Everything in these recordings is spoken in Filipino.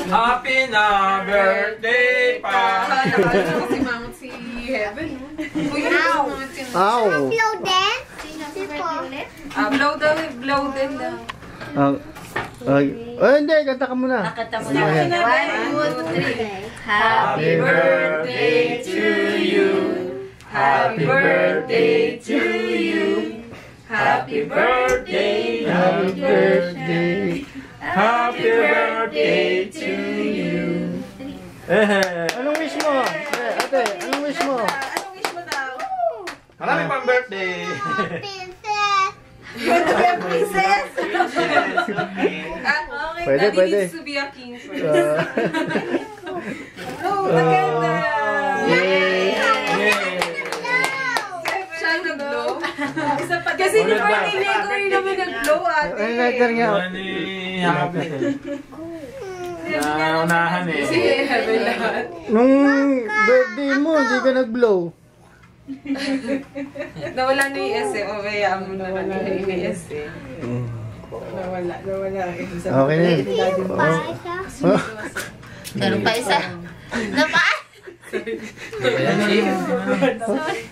Happy na birthday pa. Kasi mamot si Heaven. Ow! Blow din? Blow din daw. Ay, hindi, kanta ka muna. Nakata mo na. 1, 2, 3. Happy birthday to you. Happy birthday to you. Happy birthday. Happy birthday. Happy birthday to you. Anong wish mo? Ate, anong wish mo? Anong wish mo daw? Marami pang birthday. Princess! Pwede, Daddy pwede. needs to be a king first. Oh, maganda! Siya nag-blow? Isa pa. Kasi di ba nilego rin naman nag-blow ate? Ay, lighter nga. Happy. Naunahan eh. Si Heaven lahat. Nung birthday mo, hindi ka nag-blow. Nawala na yung S eh. O kaya mo na lang yung S eh. Nawala. Okay na yun. Meron pa isa.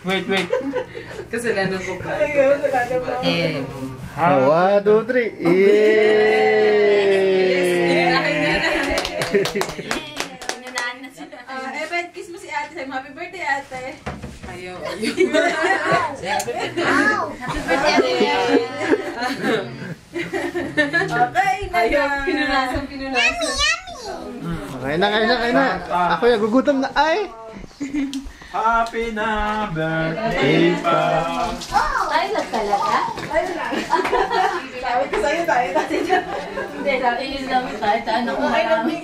Wait. Kasalanan ko pa. Eh. 1, 2, 3. Yay! Ben, kiss mo si ate. Say, happy birthday ate. Ayaw. Happy birthday, ate. Okay, Ayaw, pinunasan. Kain na. Ako yung gugutom na. Ay! Happy na birthday pa. Ay, lang talaga? Sabi ko sa'yo tayo. Hindi, ilis lang tayo. Ano ko marami.